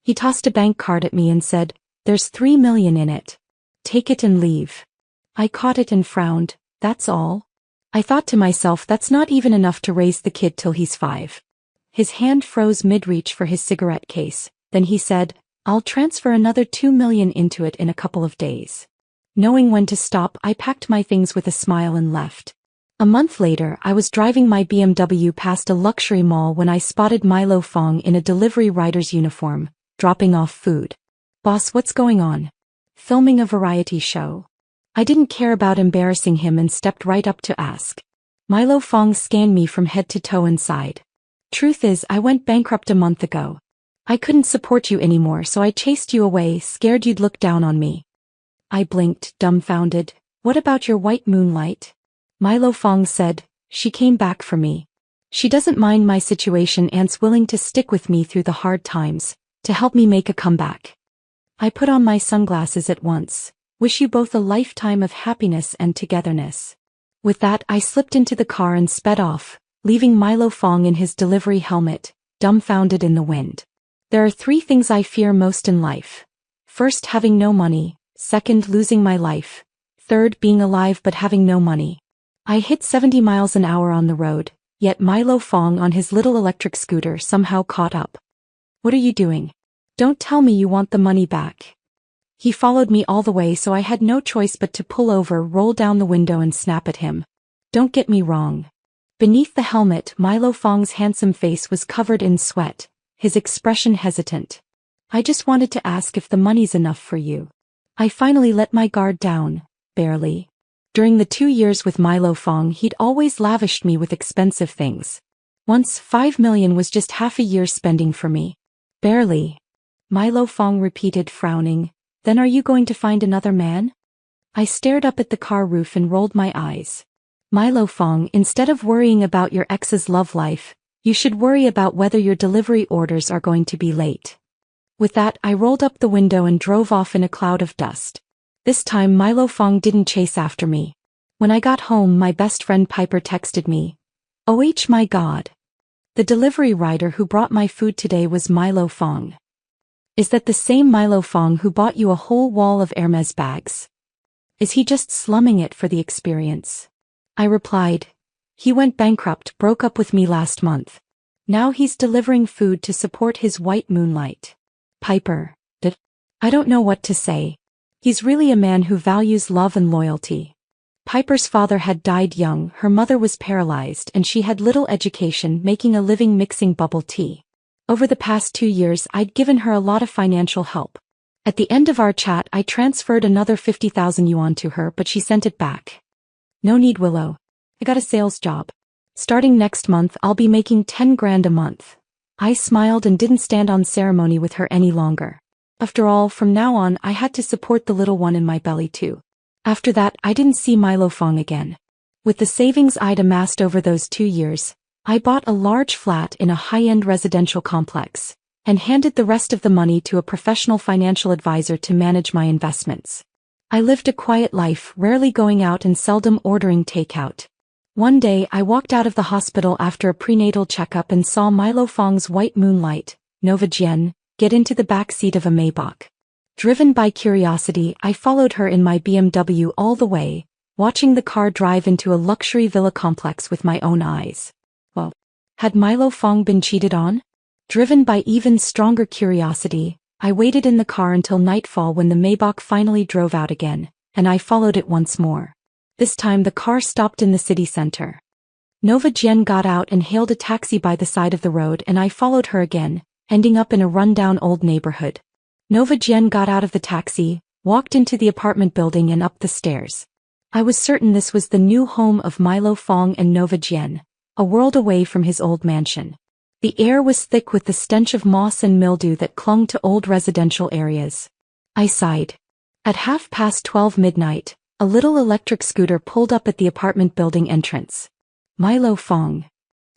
He tossed a bank card at me and said, "There's 3 million in it. Take it and leave." I caught it and frowned. "That's all?" I thought to myself, that's not even enough to raise the kid till he's 5. His hand froze mid-reach for his cigarette case. Then he said, "I'll transfer another 2 million into it in a couple of days." Knowing when to stop, I packed my things with a smile and left. A month later, I was driving my BMW past a luxury mall when I spotted Milo Fong in a delivery rider's uniform, dropping off food. "Boss, what's going on?" "Filming a variety show." I didn't care about embarrassing him and stepped right up to ask. Milo Fong scanned me from head to toe and sighed. "Truth is, I went bankrupt a month ago. I couldn't support you anymore, so I chased you away, scared you'd look down on me." I blinked, dumbfounded. "What about your white moonlight?" Milo Fong said, "She came back for me. She doesn't mind my situation and's willing to stick with me through the hard times, to help me make a comeback." I put on my sunglasses at once. "Wish you both a lifetime of happiness and togetherness." With that, I slipped into the car and sped off, leaving Milo Fong in his delivery helmet, dumbfounded in the wind. There are 3 things I fear most in life. First, having no money. Second, losing my life. Third, being alive but having no money. I hit 70 miles an hour on the road, yet Milo Fong on his little electric scooter somehow caught up. "What are you doing? Don't tell me you want the money back." He followed me all the way, so I had no choice but to pull over, roll down the window and snap at him. Don't get me wrong. Beneath the helmet, Milo Fong's handsome face was covered in sweat, his expression hesitant. "I just wanted to ask if the money's enough for you." I finally let my guard down, barely. During the 2 years with Milo Fong, he'd always lavished me with expensive things. Once, 5 million was just half a year's spending for me. "Barely," Milo Fong repeated, frowning. "Then are you going to find another man?" I stared up at the car roof and rolled my eyes. "Milo Fong, instead of worrying about your ex's love life, you should worry about whether your delivery orders are going to be late." With that, I rolled up the window and drove off in a cloud of dust. This time Milo Fong didn't chase after me. When I got home, my best friend Piper texted me, "Oh my God. The delivery rider who brought my food today was Milo Fong. Is that the same Milo Fong who bought you a whole wall of Hermes bags? Is he just slumming it for the experience?" I replied, "He went bankrupt, broke up with me last month. Now he's delivering food to support his white moonlight." Piper, I don't know what to say. He's really a man who values love and loyalty. Piper's father had died young, her mother was paralyzed, and she had little education, making a living mixing bubble tea. Over the past 2 years, I'd given her a lot of financial help. At the end of our chat, I transferred another 50,000 yuan to her, but she sent it back. "No need, Willow. I got a sales job. Starting next month, I'll be making 10 grand a month." I smiled and didn't stand on ceremony with her any longer. After all, from now on, I had to support the little one in my belly too. After that, I didn't see Milo Fong again. With the savings I'd amassed over those 2 years, I bought a large flat in a high-end residential complex, and handed the rest of the money to a professional financial advisor to manage my investments. I lived a quiet life, rarely going out and seldom ordering takeout. One day, I walked out of the hospital after a prenatal checkup and saw Milo Fong's white moonlight, Nova Jian, get into the back seat of a Maybach. Driven by curiosity, I followed her in my BMW all the way, watching the car drive into a luxury villa complex with my own eyes. Well, had Milo Fong been cheated on? Driven by even stronger curiosity, I waited in the car until nightfall when the Maybach finally drove out again, and I followed it once more. This time the car stopped in the city center. Nova Jian got out and hailed a taxi by the side of the road, and I followed her again, ending up in a rundown old neighborhood. Nova Jian got out of the taxi, walked into the apartment building and up the stairs. I was certain this was the new home of Milo Fong and Nova Jian, a world away from his old mansion. The air was thick with the stench of moss and mildew that clung to old residential areas. I sighed. At 12:30 midnight, a little electric scooter pulled up at the apartment building entrance. Milo Fong.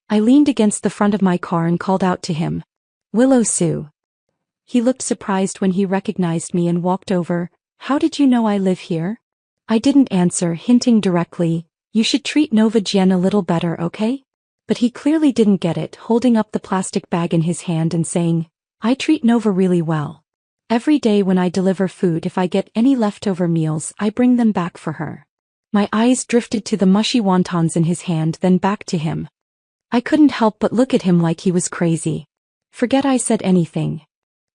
I leaned against the front of my car and called out to him. "Willow Sue." He looked surprised when he recognized me and walked over. "How did you know I live here?" I didn't answer, hinting directly, "You should treat Nova Jian a little better, okay?" But he clearly didn't get it, holding up the plastic bag in his hand and saying, I treat Nova really well. Every day when I deliver food, if I get any leftover meals, I bring them back for her. My eyes drifted to the mushy wontons in his hand, then back to him. I couldn't help but look at him like he was crazy. Forget I said anything.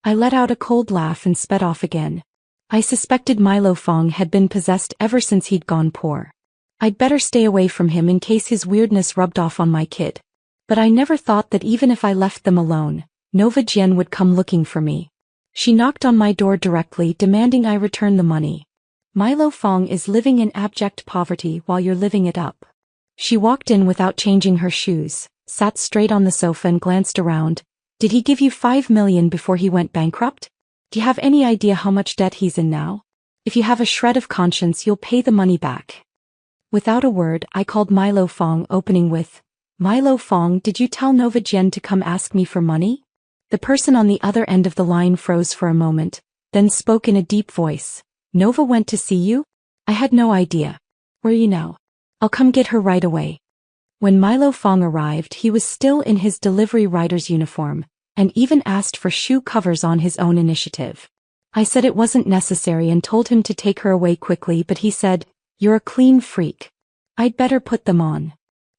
I let out a cold laugh and sped off again. I suspected Milo Fong had been possessed ever since he'd gone poor. I'd better stay away from him in case his weirdness rubbed off on my kid. But I never thought that even if I left them alone, Nova Jian would come looking for me. She knocked on my door directly, demanding I return the money. Milo Fong is living in abject poverty while you're living it up. She walked in without changing her shoes, sat straight on the sofa and glanced around. Did he give you 5 million before he went bankrupt? Do you have any idea how much debt he's in now? If you have a shred of conscience, you'll pay the money back. Without a word, I called Milo Fong, opening with, Milo Fong, did you tell Nova Jian to come ask me for money? The person on the other end of the line froze for a moment, then spoke in a deep voice. Nova went to see you? I had no idea. Where are you now? I'll come get her right away. When Milo Fong arrived, he was still in his delivery rider's uniform, and even asked for shoe covers on his own initiative. I said it wasn't necessary and told him to take her away quickly, but he said, You're a clean freak. I'd better put them on.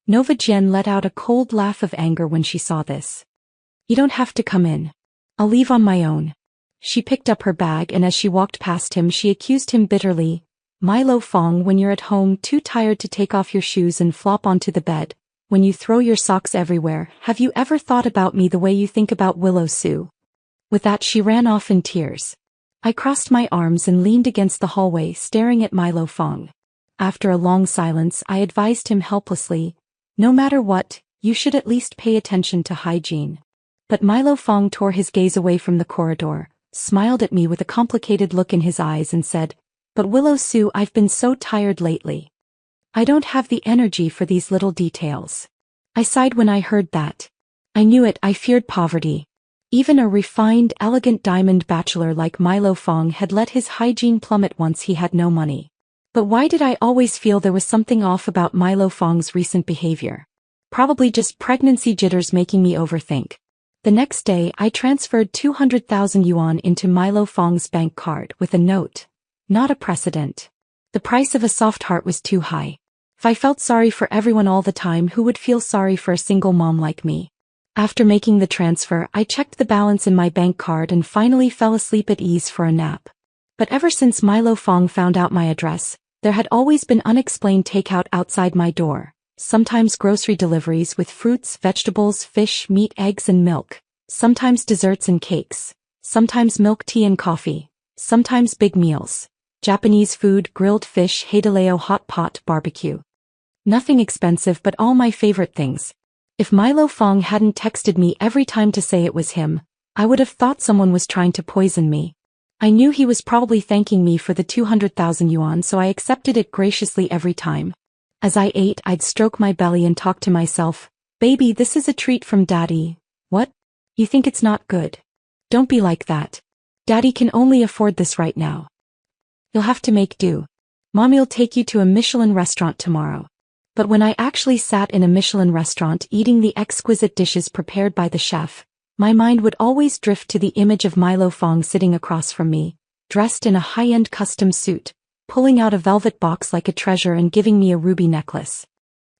Nova Jian let out a cold laugh of anger when she saw this. You don't have to come in. I'll leave on my own. She picked up her bag, and as she walked past him, she accused him bitterly. Milo Fong, when you're at home too tired to take off your shoes and flop onto the bed, when you throw your socks everywhere, have you ever thought about me the way you think about Willow Sue? With that, she ran off in tears. I crossed my arms and leaned against the hallway, staring at Milo Fong. After a long silence, I advised him helplessly, no matter what, you should at least pay attention to hygiene. But Milo Fong tore his gaze away from the corridor, smiled at me with a complicated look in his eyes and said, But Willow Sue, I've been so tired lately. I don't have the energy for these little details. I sighed when I heard that. I knew it, I feared poverty. Even a refined, elegant diamond bachelor like Milo Fong had let his hygiene plummet once he had no money. But why did I always feel there was something off about Milo Fong's recent behavior? Probably just pregnancy jitters making me overthink. The next day, I transferred 200,000 yuan into Milo Fong's bank card with a note. Not a precedent. The price of a soft heart was too high. If I felt sorry for everyone all the time, who would feel sorry for a single mom like me? After making the transfer, I checked the balance in my bank card and finally fell asleep at ease for a nap. But ever since Milo Fong found out my address, there had always been unexplained takeout outside my door. Sometimes grocery deliveries with fruits, vegetables, fish, meat, eggs and milk. Sometimes desserts and cakes. Sometimes milk tea and coffee. Sometimes big meals. Japanese food, grilled fish, heideleo hot pot, barbecue. Nothing expensive, but all my favorite things. If Milo Fong hadn't texted me every time to say it was him, I would have thought someone was trying to poison me. I knew he was probably thanking me for the 200,000 yuan, so I accepted it graciously every time. As I ate, I'd stroke my belly and talk to myself, Baby, this is a treat from Daddy. What? You think it's not good? Don't be like that. Daddy can only afford this right now. You'll have to make do. Mommy'll take you to a Michelin restaurant tomorrow. But when I actually sat in a Michelin restaurant eating the exquisite dishes prepared by the chef, my mind would always drift to the image of Milo Fong sitting across from me, dressed in a high-end custom suit, pulling out a velvet box like a treasure and giving me a ruby necklace.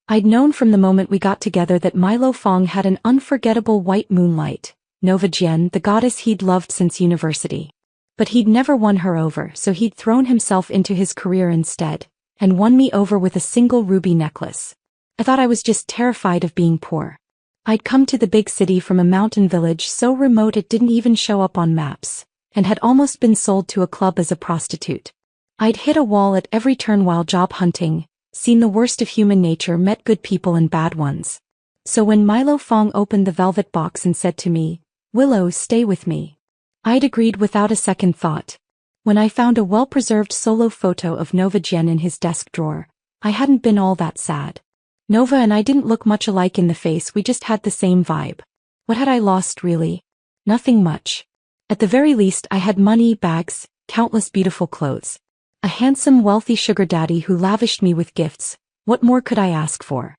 I'd known from the moment we got together that Milo Fong had an unforgettable white moonlight, Nova Jian, the goddess he'd loved since university. But he'd never won her over, so he'd thrown himself into his career instead, and won me over with a single ruby necklace. I thought I was just terrified of being poor. I'd come to the big city from a mountain village so remote it didn't even show up on maps, and had almost been sold to a club as a prostitute. I'd hit a wall at every turn while job hunting, seen the worst of human nature, met good people and bad ones. So when Milo Fong opened the velvet box and said to me, Willow, stay with me, I'd agreed without a second thought. When I found a well-preserved solo photo of Nova Jian in his desk drawer, I hadn't been all that sad. Nova and I didn't look much alike in the face, we just had the same vibe. What had I lost, really? Nothing much. At the very least, I had money, bags, countless beautiful clothes. A handsome, wealthy sugar daddy who lavished me with gifts. What more could I ask for?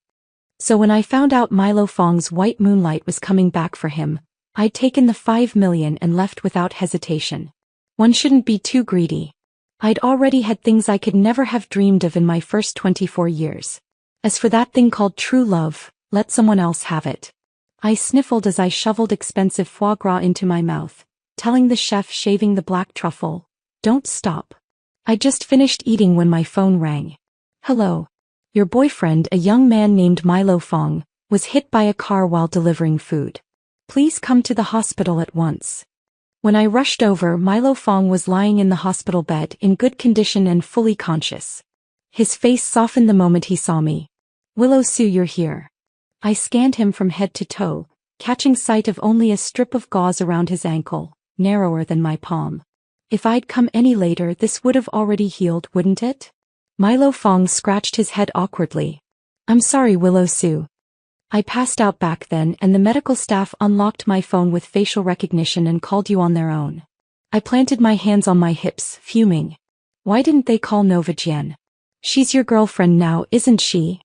So when I found out Milo Fong's white moonlight was coming back for him, I'd taken the 5 million and left without hesitation. One shouldn't be too greedy. I'd already had things I could never have dreamed of in my first 24 years. As for that thing called true love, let someone else have it. I sniffled as I shoveled expensive foie gras into my mouth, telling the chef shaving the black truffle, "Don't stop." I just finished eating when my phone rang. "Hello. Your boyfriend, a young man named Milo Fong, was hit by a car while delivering food. Please come to the hospital at once." When I rushed over, Milo Fong was lying in the hospital bed in good condition and fully conscious. His face softened the moment he saw me. "Willow Sue, you're here." I scanned him from head to toe, catching sight of only a strip of gauze around his ankle, narrower than my palm. If I'd come any later, this would have already healed, wouldn't it? Milo Fong scratched his head awkwardly. "I'm sorry, Willow Sue. I passed out back then and the medical staff unlocked my phone with facial recognition and called you on their own." I planted my hands on my hips, fuming. Why didn't they call Nova Jian? She's your girlfriend now, isn't she?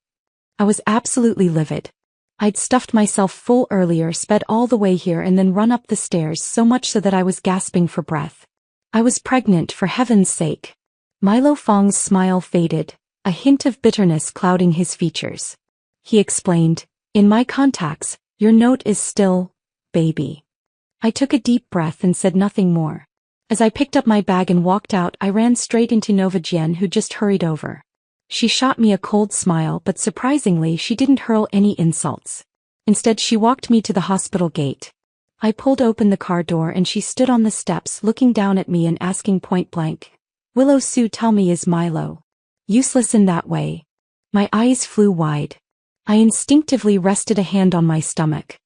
I was absolutely livid. I'd stuffed myself full earlier, sped all the way here and then run up the stairs so much so that I was gasping for breath. I was pregnant, for heaven's sake. Milo Fong's smile faded, a hint of bitterness clouding his features. He explained, "In my contacts, your note is still, baby." I took a deep breath and said nothing more. As I picked up my bag and walked out, I ran straight into Nova Jian, who just hurried over. She shot me a cold smile, but surprisingly she didn't hurl any insults. Instead, she walked me to the hospital gate. I pulled open the car door and she stood on the steps looking down at me and asking point blank, "Willow Sue, tell me, is Milo useless in that way?" My eyes flew wide. I instinctively rested a hand on my stomach.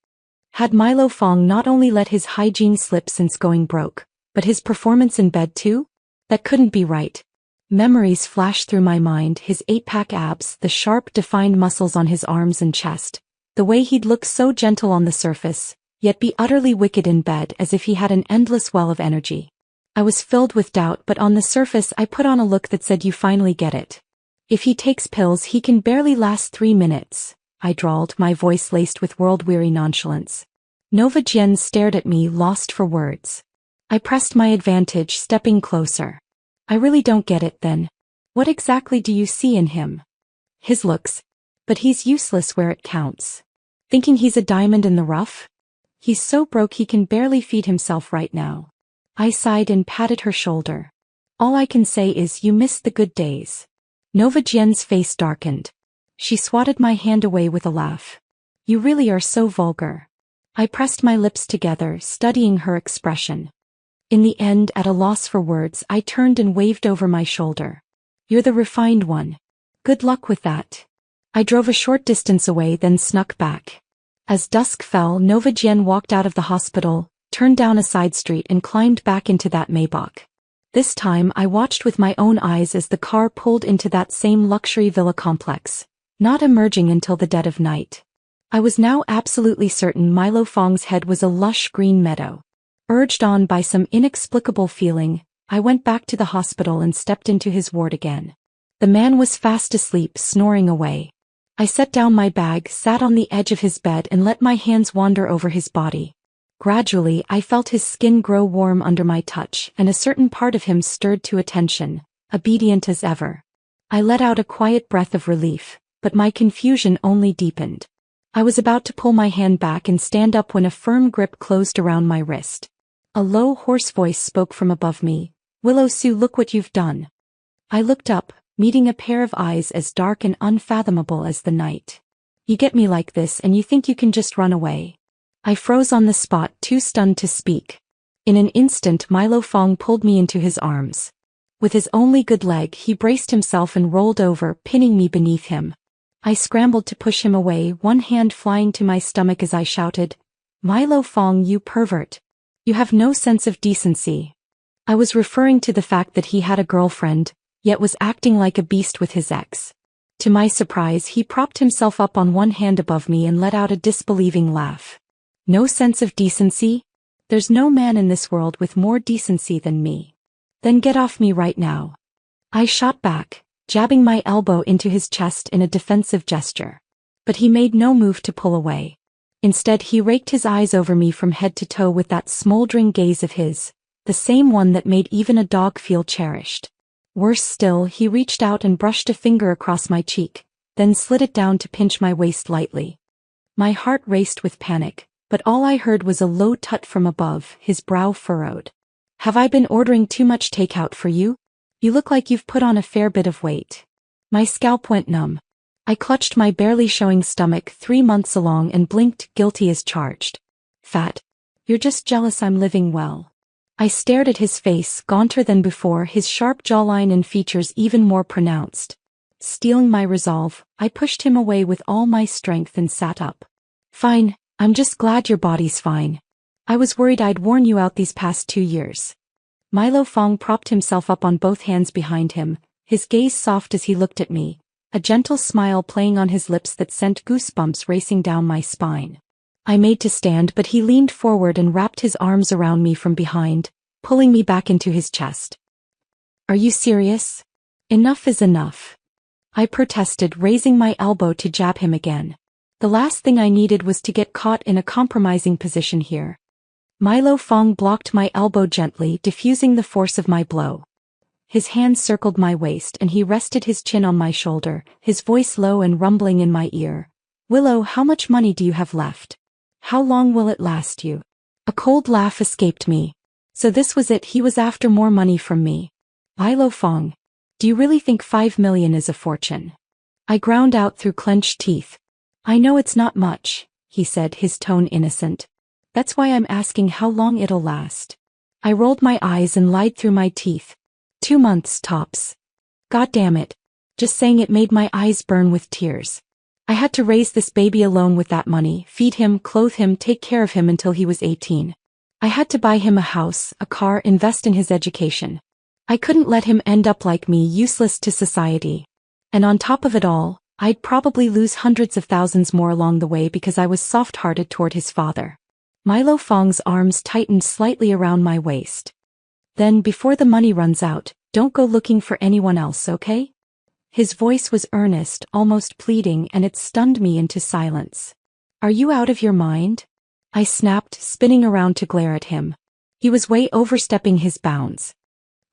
Had Milo Fong not only let his hygiene slip since going broke, but his performance in bed too? That couldn't be right. Memories flashed through my mind, his 8-pack abs, the sharp, defined muscles on his arms and chest, the way he'd look so gentle on the surface, yet be utterly wicked in bed, as if he had an endless well of energy. I was filled with doubt, but on the surface I put on a look that said, "You finally get it. If he takes pills, he can barely last 3 minutes, I drawled, my voice laced with world-weary nonchalance. Nova Jian stared at me, lost for words. I pressed my advantage, stepping closer. "I really don't get it then. What exactly do you see in him?" "His looks. But he's useless where it counts. Thinking he's a diamond in the rough? He's so broke he can barely feed himself right now." I sighed and patted her shoulder. "All I can say is you missed the good days." Nova Jian's face darkened. She swatted my hand away with a laugh. "You really are so vulgar." I pressed my lips together, studying her expression. In the end, at a loss for words, I turned and waved over my shoulder. "You're the refined one. Good luck with that." I drove a short distance away, then snuck back. As dusk fell, Nova Jian walked out of the hospital, turned down a side street and climbed back into that Maybach. This time I watched with my own eyes as the car pulled into that same luxury villa complex, not emerging until the dead of night. I was now absolutely certain Milo Fong's head was a lush green meadow. Urged on by some inexplicable feeling, I went back to the hospital and stepped into his ward again. The man was fast asleep, snoring away. I set down my bag, sat on the edge of his bed and let my hands wander over his body. Gradually, I felt his skin grow warm under my touch, and a certain part of him stirred to attention, obedient as ever. I let out a quiet breath of relief, but my confusion only deepened. I was about to pull my hand back and stand up when a firm grip closed around my wrist. A low, hoarse voice spoke from above me, "Willow Sue, look what you've done." I looked up, meeting a pair of eyes as dark and unfathomable as the night. "You get me like this and you think you can just run away?" I froze on the spot, too stunned to speak. In an instant, Milo Fong pulled me into his arms. With his only good leg, he braced himself and rolled over, pinning me beneath him. I scrambled to push him away, one hand flying to my stomach as I shouted, "Milo Fong, you pervert. You have no sense of decency." I was referring to the fact that he had a girlfriend, yet was acting like a beast with his ex. To my surprise, he propped himself up on one hand above me and let out a disbelieving laugh. "No sense of decency? There's no man in this world with more decency than me. Then get off me right now." I shot back, jabbing my elbow into his chest in a defensive gesture. But he made no move to pull away. Instead he raked his eyes over me from head to toe with that smoldering gaze of his, the same one that made even a dog feel cherished. Worse still, he reached out and brushed a finger across my cheek, then slid it down to pinch my waist lightly. My heart raced with panic, but all I heard was a low tut from above, his brow furrowed. "Have I been ordering too much takeout for you? You look like you've put on a fair bit of weight." My scalp went numb. I clutched my barely showing stomach 3 months along and blinked, guilty as charged. "Fat. You're just jealous I'm living well." I stared at his face, gaunter than before, his sharp jawline and features even more pronounced. Steeling my resolve, I pushed him away with all my strength and sat up. "Fine, I'm just glad your body's fine. I was worried I'd worn you out these past 2 years." Milo Fong propped himself up on both hands behind him, his gaze soft as he looked at me, a gentle smile playing on his lips that sent goosebumps racing down my spine. I made to stand, but he leaned forward and wrapped his arms around me from behind, pulling me back into his chest. "Are you serious? Enough is enough." I protested, raising my elbow to jab him again. The last thing I needed was to get caught in a compromising position here. Milo Fong blocked my elbow gently, diffusing the force of my blow. His hand circled my waist and he rested his chin on my shoulder, his voice low and rumbling in my ear. "Willow, how much money do you have left? How long will it last you?" A cold laugh escaped me. So this was it, he was after more money from me. "Milo Fong, do you really think 5 million is a fortune?" I ground out through clenched teeth. "I know it's not much," he said, his tone innocent. "That's why I'm asking how long it'll last." I rolled my eyes and lied through my teeth. 2 months tops. God damn it. Just saying it made my eyes burn with tears. I had to raise this baby alone with that money, feed him, clothe him, take care of him until he was 18. I had to buy him a house, a car, invest in his education. I couldn't let him end up like me, useless to society. And on top of it all, I'd probably lose hundreds of thousands more along the way because I was soft-hearted toward his father. Milo Fong's arms tightened slightly around my waist. "Then before the money runs out, don't go looking for anyone else, okay?" His voice was earnest, almost pleading, and it stunned me into silence. "Are you out of your mind?" I snapped, spinning around to glare at him. He was way overstepping his bounds.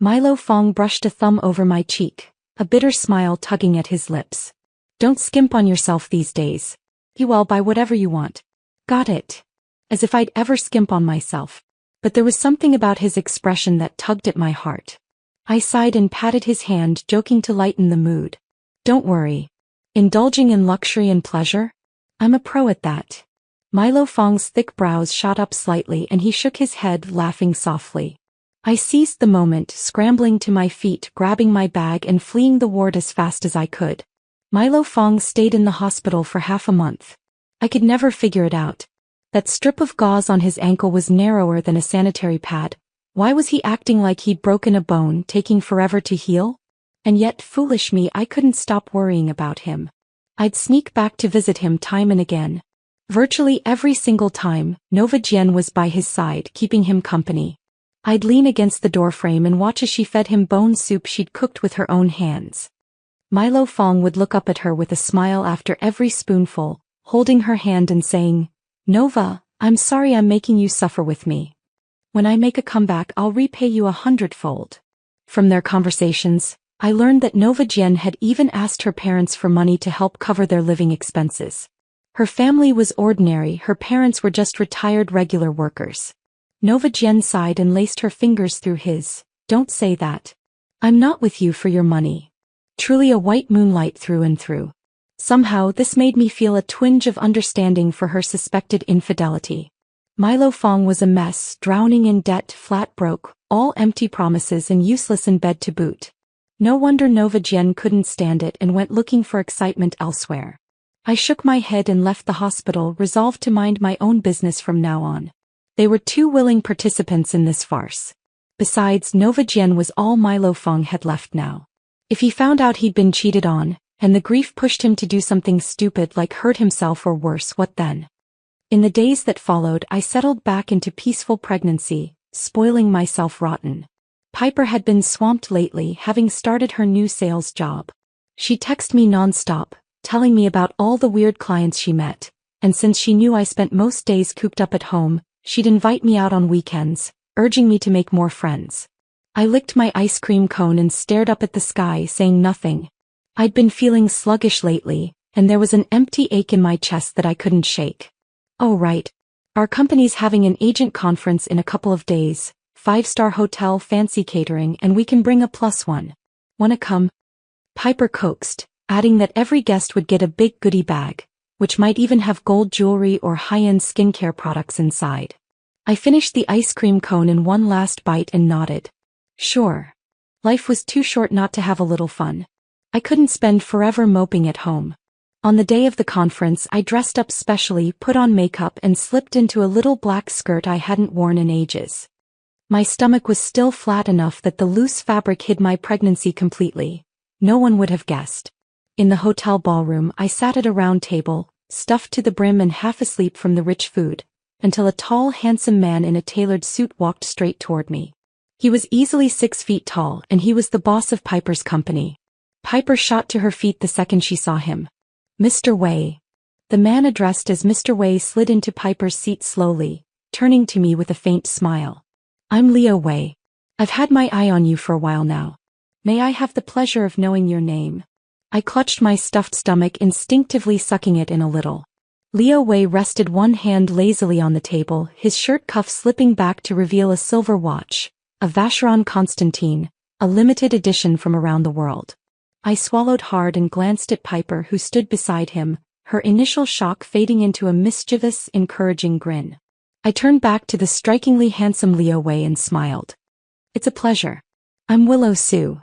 Milo Fong brushed a thumb over my cheek, a bitter smile tugging at his lips. "Don't skimp on yourself these days. I'll buy whatever you want." Got it. As if I'd ever skimp on myself. But there was something about his expression that tugged at my heart. I sighed and patted his hand, joking to lighten the mood. "Don't worry. Indulging in luxury and pleasure? I'm a pro at that." Milo Fong's thick brows shot up slightly and he shook his head, laughing softly. I seized the moment, scrambling to my feet, grabbing my bag and fleeing the ward as fast as I could. Milo Fong stayed in the hospital for half a month. I could never figure it out. That strip of gauze on his ankle was narrower than a sanitary pad. Why was he acting like he'd broken a bone, taking forever to heal? And yet, foolish me, I couldn't stop worrying about him. I'd sneak back to visit him time and again. Virtually every single time, Nova Jian was by his side, keeping him company. I'd lean against the doorframe and watch as she fed him bone soup she'd cooked with her own hands. Milo Fong would look up at her with a smile after every spoonful, holding her hand and saying, "Nova, I'm sorry I'm making you suffer with me. When I make a comeback, I'll repay you 100-fold." From their conversations, I learned that Nova Jian had even asked her parents for money to help cover their living expenses. Her family was ordinary, her parents were just retired regular workers. Nova Jian sighed and laced her fingers through his. "Don't say that. I'm not with you for your money." Truly a white moonlight through and through. Somehow this made me feel a twinge of understanding for her suspected infidelity. Milo Fong was a mess, drowning in debt, flat broke, all empty promises and useless in bed to boot. No wonder Nova Jian couldn't stand it and went looking for excitement elsewhere. I shook my head and left the hospital, resolved to mind my own business from now on. They were 2 willing participants in this farce. Besides, Nova Jian was all Milo Fong had left now. If he found out he'd been cheated on, and the grief pushed him to do something stupid like hurt himself or worse, what then? In the days that followed, I settled back into peaceful pregnancy, spoiling myself rotten. Piper had been swamped lately, having started her new sales job. She texted me non-stop, telling me about all the weird clients she met, and since she knew I spent most days cooped up at home, she'd invite me out on weekends, urging me to make more friends. I licked my ice cream cone and stared up at the sky, saying nothing. I'd been feeling sluggish lately, and there was an empty ache in my chest that I couldn't shake. Oh right. Our company's having an agent conference in a couple of days, 5-star hotel, fancy catering, and we can bring a +1. Wanna come? Piper coaxed, adding that every guest would get a big goodie bag, which might even have gold jewelry or high-end skincare products inside. I finished the ice cream cone in one last bite and nodded. Sure. Life was too short not to have a little fun. I couldn't spend forever moping at home. On the day of the conference, I dressed up specially, put on makeup, and slipped into a little black skirt I hadn't worn in ages. My stomach was still flat enough that the loose fabric hid my pregnancy completely. No one would have guessed. In the hotel ballroom, I sat at a round table, stuffed to the brim and half asleep from the rich food, until a tall, handsome man in a tailored suit walked straight toward me. He was easily 6 feet tall, and he was the boss of Piper's company. Piper shot to her feet the second she saw him. Mr. Wei. The man addressed as Mr. Wei slid into Piper's seat slowly, turning to me with a faint smile. I'm Leo Wei. I've had my eye on you for a while now. May I have the pleasure of knowing your name? I clutched my stuffed stomach, instinctively sucking it in a little. Leo Wei rested one hand lazily on the table, his shirt cuff slipping back to reveal a silver watch, a Vacheron Constantine, a limited edition from around the world. I swallowed hard and glanced at Piper, who stood beside him, her initial shock fading into a mischievous, encouraging grin. I turned back to the strikingly handsome Leo Wei and smiled. It's a pleasure. I'm Willow Sue.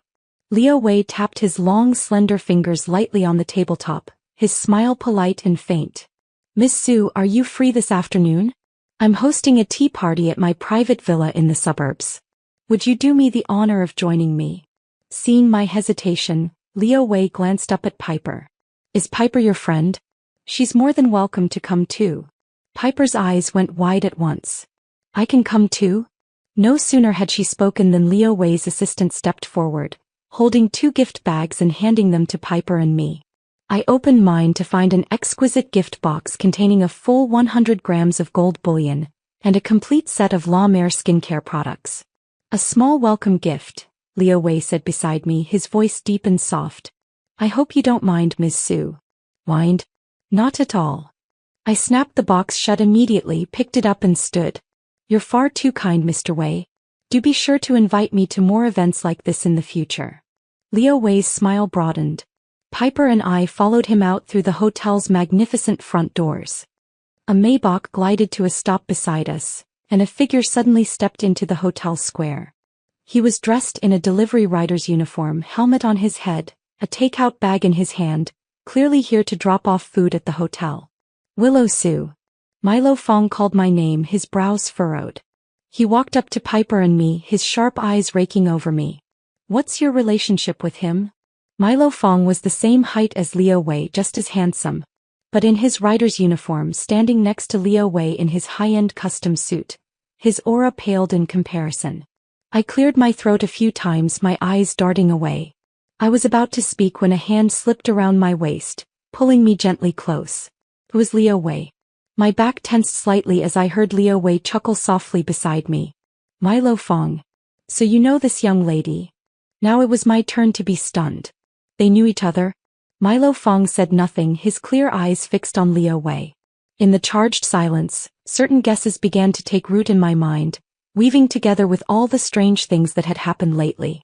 Leo Wei tapped his long, slender fingers lightly on the tabletop, his smile polite and faint. Miss Sue, are you free this afternoon? I'm hosting a tea party at my private villa in the suburbs. Would you do me the honor of joining me? Seeing my hesitation, Leo Wei glanced up at Piper. Is Piper your friend? She's more than welcome to come too. Piper's eyes went wide at once. I can come too? No sooner had she spoken than Leo Wei's assistant stepped forward, holding 2 gift bags and handing them to Piper and me. I opened mine to find an exquisite gift box containing a full 100 grams of gold bullion and a complete set of La Mer skincare products. A small welcome gift, Leo Wei said beside me, his voice deep and soft. I hope you don't mind, Miss Sue. Mind? Not at all. I snapped the box shut immediately, picked it up and stood. You're far too kind, Mr. Wei. Do be sure to invite me to more events like this in the future. Leo Wei's smile broadened. Piper and I followed him out through the hotel's magnificent front doors. A Maybach glided to a stop beside us, and a figure suddenly stepped into the hotel square. He was dressed in a delivery rider's uniform, helmet on his head, a takeout bag in his hand, clearly here to drop off food at the hotel. Willow Sue. Milo Fong called my name, his brows furrowed. He walked up to Piper and me, his sharp eyes raking over me. What's your relationship with him? Milo Fong was the same height as Leo Wei, just as handsome. But in his rider's uniform, standing next to Leo Wei in his high-end custom suit, his aura paled in comparison. I cleared my throat a few times, my eyes darting away. I was about to speak when a hand slipped around my waist, pulling me gently close. It was Leo Wei. My back tensed slightly as I heard Leo Wei chuckle softly beside me. Milo Fong. So you know this young lady? Now it was my turn to be stunned. They knew each other? Milo Fong said nothing, his clear eyes fixed on Leo Wei. In the charged silence, certain guesses began to take root in my mind, weaving together with all the strange things that had happened lately.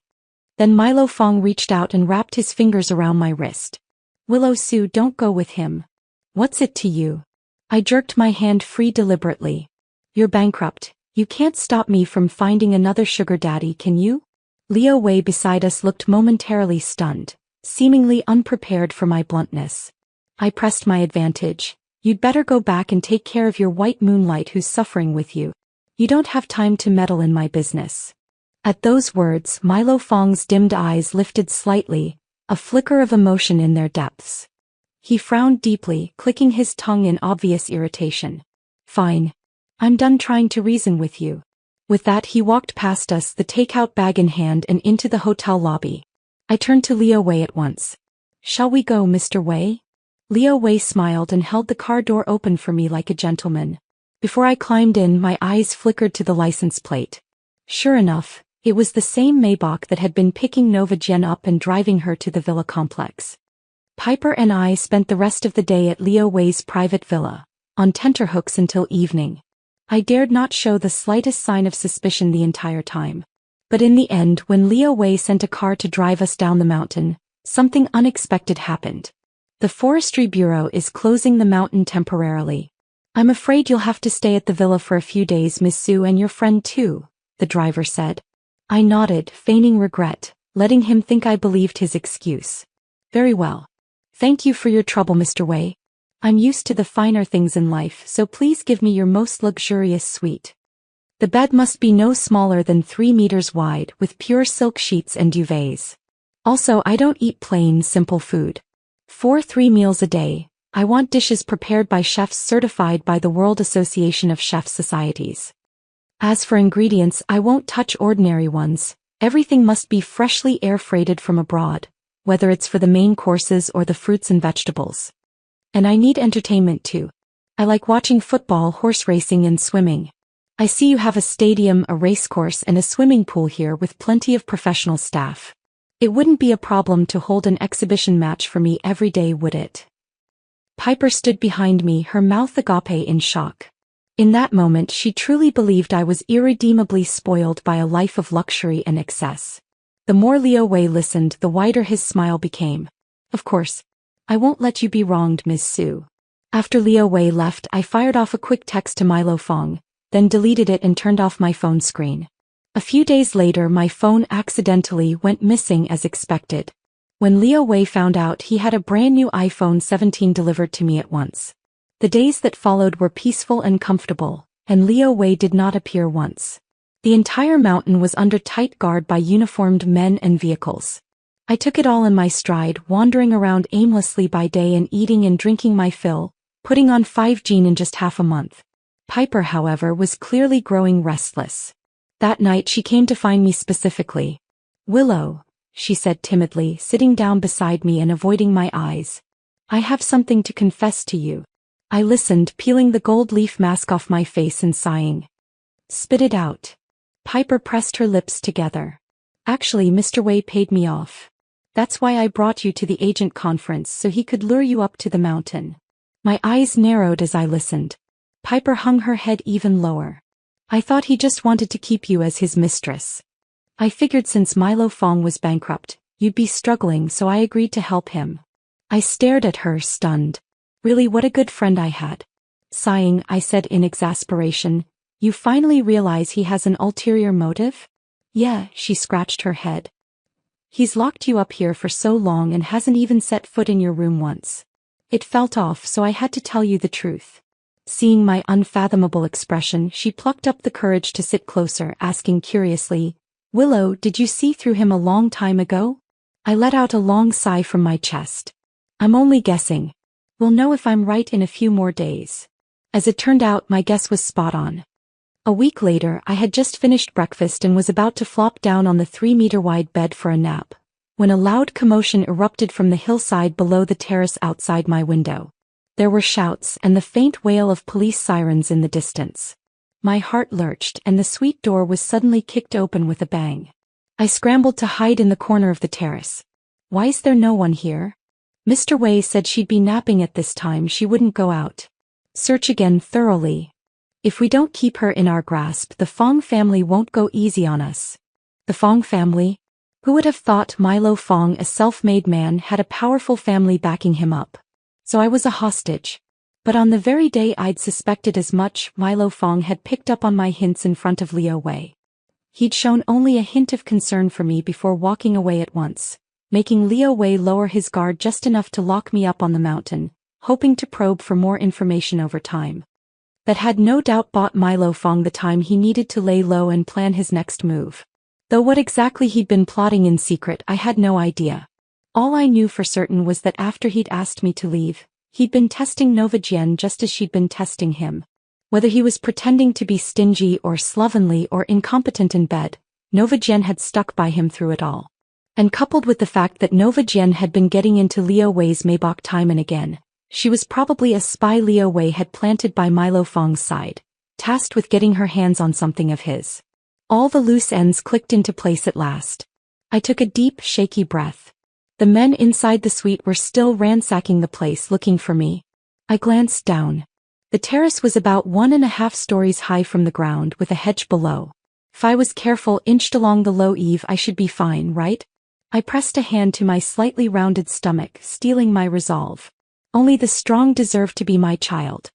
Then Milo Fong reached out and wrapped his fingers around my wrist. Willow Sue, don't go with him. What's it to you? I jerked my hand free deliberately. You're bankrupt. You can't stop me from finding another sugar daddy, can you? Leo Wei beside us looked momentarily stunned, seemingly unprepared for my bluntness. I pressed my advantage. You'd better go back and take care of your white moonlight who's suffering with you. You don't have time to meddle in my business. At those words, Milo Fong's dimmed eyes lifted slightly, a flicker of emotion in their depths. He frowned deeply, clicking his tongue in obvious irritation. Fine. I'm done trying to reason with you. With that, he walked past us, the takeout bag in hand, and into the hotel lobby. I turned to Leo Wei at once. Shall we go, Mr. Wei? Leo Wei smiled and held the car door open for me like a gentleman. Before I climbed in, my eyes flickered to the license plate. Sure enough, it was the same Maybach that had been picking Nova Jen up and driving her to the villa complex. Piper and I spent the rest of the day at Leo Wei's private villa, on tenterhooks until evening. I dared not show the slightest sign of suspicion the entire time. But in the end, when Leo Wei sent a car to drive us down the mountain, something unexpected happened. The Forestry Bureau is closing the mountain temporarily. I'm afraid you'll have to stay at the villa for a few days, Miss Sue, and your friend too, the driver said. I nodded, feigning regret, letting him think I believed his excuse. Very well. Thank you for your trouble, Mr. Wei. I'm used to the finer things in life, so please give me your most luxurious suite. The bed must be no smaller than 3 meters wide, with pure silk sheets and duvets. Also, I don't eat plain, simple food. For 3 meals a day, I want dishes prepared by chefs certified by the World Association of Chef Societies. As for ingredients, I won't touch ordinary ones. Everything must be freshly air-freighted from abroad, whether it's for the main courses or the fruits and vegetables. And I need entertainment too. I like watching football, horse racing, and swimming. I see you have a stadium, a racecourse, and a swimming pool here with plenty of professional staff. It wouldn't be a problem to hold an exhibition match for me every day, would it? Piper stood behind me, her mouth agape in shock. In that moment, she truly believed I was irredeemably spoiled by a life of luxury and excess. The more Leo Wei listened, the wider his smile became. Of course, I won't let you be wronged, Miss Sue. After Leo Wei left, I fired off a quick text to Milo Fong, then deleted it and turned off my phone screen. A few days later, my phone accidentally went missing as expected. When Leo Wei found out, he had a brand new iPhone 17 delivered to me at once. The days that followed were peaceful and comfortable, and Leo Wei did not appear once. The entire mountain was under tight guard by uniformed men and vehicles. I took it all in my stride, wandering around aimlessly by day and eating and drinking my fill, putting on 5 jeans in just half a month. Piper, however, was clearly growing restless. That night she came to find me specifically. Willow, she said timidly, sitting down beside me and avoiding my eyes. I have something to confess to you. I listened, peeling the gold leaf mask off my face and sighing. Spit it out. Piper pressed her lips together. Actually, Mr. Wei paid me off. That's why I brought you to the agent conference, so he could lure you up to the mountain. My eyes narrowed as I listened. Piper hung her head even lower. I thought he just wanted to keep you as his mistress. I figured since Milo Fong was bankrupt, you'd be struggling, so I agreed to help him. I stared at her, stunned. Really, what a good friend I had. Sighing, I said in exasperation, you finally realize he has an ulterior motive? Yeah, she scratched her head. He's locked you up here for so long and hasn't even set foot in your room once. It felt off, so I had to tell you the truth. Seeing my unfathomable expression, she plucked up the courage to sit closer, asking curiously, Willow, did you see through him a long time ago? I let out a long sigh from my chest. I'm only guessing. We'll know if I'm right in a few more days. As it turned out, my guess was spot on. A week later, I had just finished breakfast and was about to flop down on the 3-meter-wide bed for a nap, when a loud commotion erupted from the hillside below the terrace outside my window. There were shouts and the faint wail of police sirens in the distance. My heart lurched and the suite door was suddenly kicked open with a bang. I scrambled to hide in the corner of the terrace. Why is there no one here? Mr. Wei said she'd be napping at this time, she wouldn't go out. Search again thoroughly. If we don't keep her in our grasp, the Fong family won't go easy on us. The Fong family? Who would have thought Milo Fong, a self-made man, had a powerful family backing him up? So I was a hostage. But on the very day I'd suspected as much, Milo Fong had picked up on my hints in front of Leo Wei. He'd shown only a hint of concern for me before walking away at once, making Leo Wei lower his guard just enough to lock me up on the mountain, hoping to probe for more information over time. That had no doubt bought Milo Fong the time he needed to lay low and plan his next move. Though what exactly he'd been plotting in secret, I had no idea. All I knew for certain was that after he'd asked me to leave, he'd been testing Nova Jen just as she'd been testing him. Whether he was pretending to be stingy or slovenly or incompetent in bed, Nova Jen had stuck by him through it all. And coupled with the fact that Nova Jen had been getting into Leo Wei's Maybach time and again, She was probably a spy Leo Wei had planted by Milo Fong's side, tasked with getting her hands on something of his. All the loose ends clicked into place at last. I took a deep, shaky breath. The men inside the suite were still ransacking the place looking for me. I glanced down. The terrace was about 1.5 stories high from the ground with a hedge below. If I was careful inched along the low eave I should be fine, right? I pressed a hand to my slightly rounded stomach, steeling my resolve. Only the strong deserve to be my child.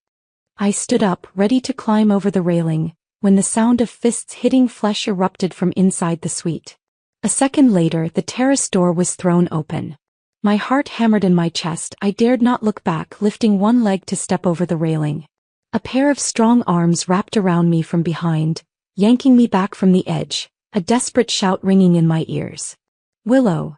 I stood up, ready to climb over the railing, when the sound of fists hitting flesh erupted from inside the suite. A second later, the terrace door was thrown open. My heart hammered in my chest. I dared not look back, lifting one leg to step over the railing. A pair of strong arms wrapped around me from behind, yanking me back from the edge, a desperate shout ringing in my ears. "Willow!"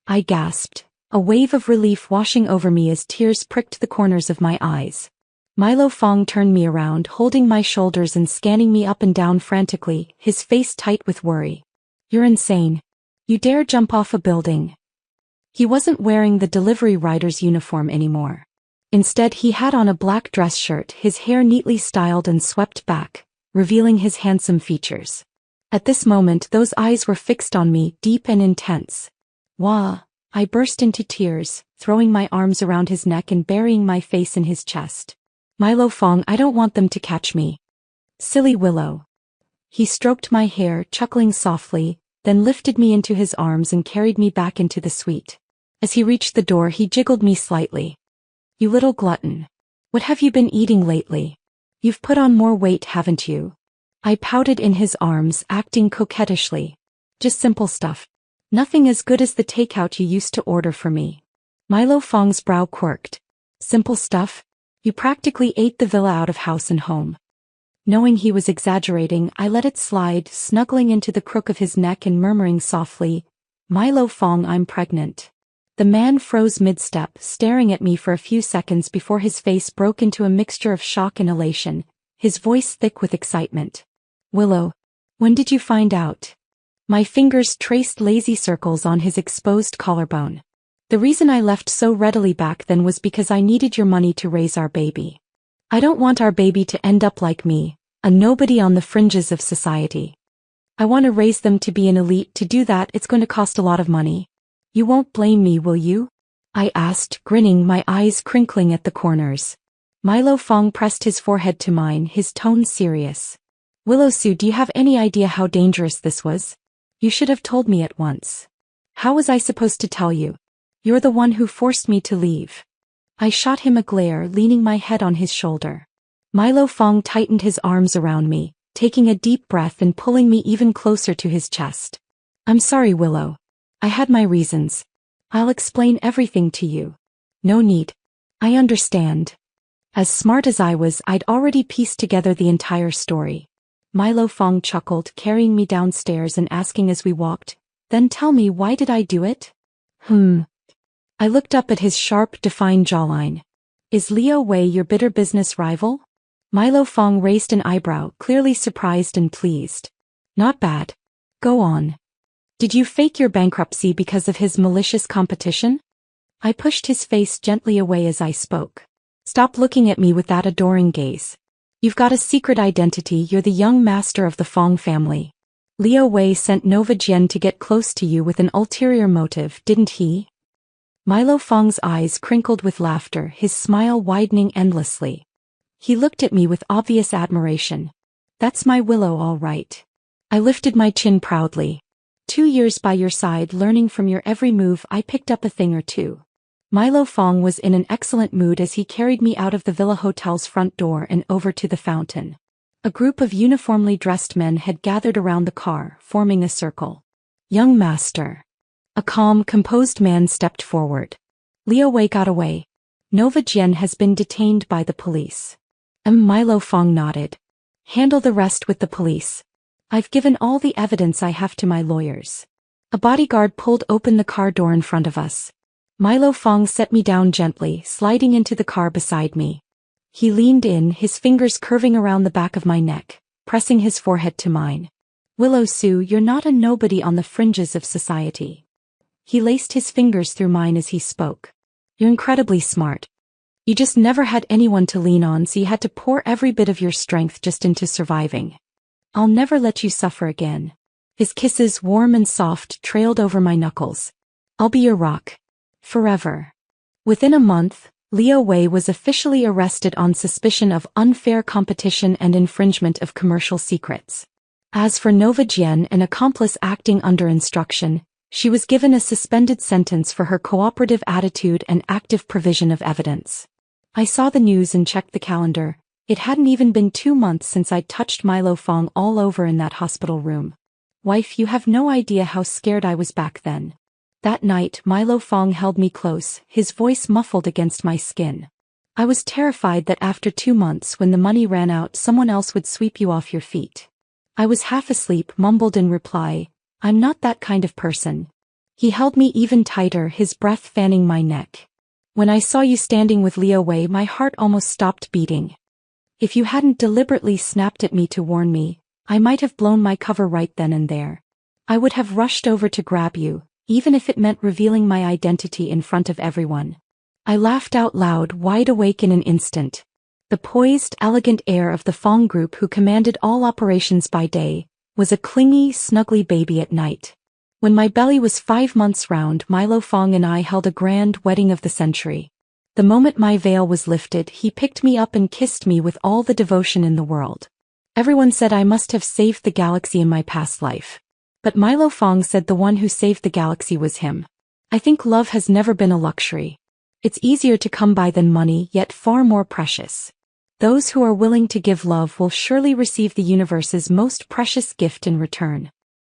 I gasped, a wave of relief washing over me as tears pricked the corners of my eyes. Milo Fong turned me around, holding my shoulders and scanning me up and down frantically, his face tight with worry. "You're insane. You dare jump off a building?" He wasn't wearing the delivery rider's uniform anymore. Instead, he had on a black dress shirt, his hair neatly styled and swept back, revealing his handsome features. At this moment, those eyes were fixed on me, deep and intense. "Wah!" I burst into tears, throwing my arms around his neck and burying my face in his chest. "Milo Fong, I don't want them to catch me." "Silly Willow." He stroked my hair, chuckling softly, then lifted me into his arms and carried me back into the suite. As he reached the door, he jiggled me slightly. "You little glutton. What have you been eating lately? You've put on more weight, haven't you?" I pouted in his arms, acting coquettishly. "Just simple stuff. Nothing as good as the takeout you used to order for me." Milo Fong's brow quirked. "Simple stuff? You practically ate the villa out of house and home." Knowing he was exaggerating, I let it slide, snuggling into the crook of his neck and murmuring softly, "Milo Fong, I'm pregnant." The man froze mid-step, staring at me for a few seconds before his face broke into a mixture of shock and elation, his voice thick with excitement. "Willow, when did you find out?" My fingers traced lazy circles on his exposed collarbone. "The reason I left so readily back then was because I needed your money to raise our baby. I don't want our baby to end up like me, a nobody on the fringes of society. I want to raise them to be an elite. To do that, it's going to cost a lot of money. You won't blame me, will you?" I asked, grinning, my eyes crinkling at the corners. Milo Fong pressed his forehead to mine, his tone serious. "Willow Sue, do you have any idea how dangerous this was? You should have told me at once." "How was I supposed to tell you? You're the one who forced me to leave." I shot him a glare, leaning my head on his shoulder. Milo Fong tightened his arms around me, taking a deep breath and pulling me even closer to his chest. "I'm sorry, Willow. I had my reasons. I'll explain everything to you." "No need. I understand." As smart as I was, I'd already pieced together the entire story. Milo Fong chuckled, carrying me downstairs and asking as we walked, "Then tell me, why did I do it?" I looked up at his sharp, defined jawline. "Is Leo Wei your bitter business rival?" Milo Fong raised an eyebrow, clearly surprised and pleased. "Not bad. Go on. Did you fake your bankruptcy because of his malicious competition?" I pushed his face gently away as I spoke. "Stop looking at me with that adoring gaze. You've got a secret identity. You're the young master of the Fong family. Leo Wei sent Nova Jian to get close to you with an ulterior motive, didn't he?" Milo Fong's eyes crinkled with laughter, his smile widening endlessly. He looked at me with obvious admiration. "That's my Willow, all right." I lifted my chin proudly. 2 years by your side, learning from your every move, I picked up a thing or two. Milo Fong was in an excellent mood as he carried me out of the Villa Hotel's front door and over to the fountain. A group of uniformly dressed men had gathered around the car, forming a circle. "Young master." A calm, composed man stepped forward. "Leo Wei got away. Nova Jian has been detained by the police." Milo Fong nodded. "Handle the rest with the police. I've given all the evidence I have to my lawyers." A bodyguard pulled open the car door in front of us. Milo Fong set me down gently, sliding into the car beside me. He leaned in, his fingers curving around the back of my neck, pressing his forehead to mine. "Willow Sue, you're not a nobody on the fringes of society." He laced his fingers through mine as he spoke. "You're incredibly smart. You just never had anyone to lean on, so you had to pour every bit of your strength just into surviving. I'll never let you suffer again. His kisses, warm and soft, trailed over my knuckles. I'll be your rock. Forever. Within a month, Leo Wei was officially arrested on suspicion of unfair competition and infringement of commercial secrets. As for Nova Jian, an accomplice acting under instruction, she was given a suspended sentence for her cooperative attitude and active provision of evidence. I saw the news and checked the calendar. It hadn't even been 2 months since I'd touched Milo Fong all over in that hospital room. Wife, you have no idea how scared I was back then. That night, Milo Fong held me close, his voice muffled against my skin. I was terrified that after 2 months, when the money ran out, someone else would sweep you off your feet. I was half asleep, mumbled in reply, "I'm not that kind of person." He held me even tighter, his breath fanning my neck. "When I saw you standing with Leo Wei, my heart almost stopped beating. If you hadn't deliberately snapped at me to warn me, I might have blown my cover right then and there. I would have rushed over to grab you, even if it meant revealing my identity in front of everyone." I laughed out loud, wide awake in an instant. The poised, elegant air of the Fong group, who commanded all operations by day, was a clingy, snuggly baby at night. When my belly was 5 months round, Milo Fong and I held a grand wedding of the century. The moment my veil was lifted, he picked me up and kissed me with all the devotion in the world. Everyone said I must have saved the galaxy in my past life. But Milo Fong said the one who saved the galaxy was him. I think love has never been a luxury. It's easier to come by than money, yet far more precious. Those who are willing to give love will surely receive the universe's most precious gift in return.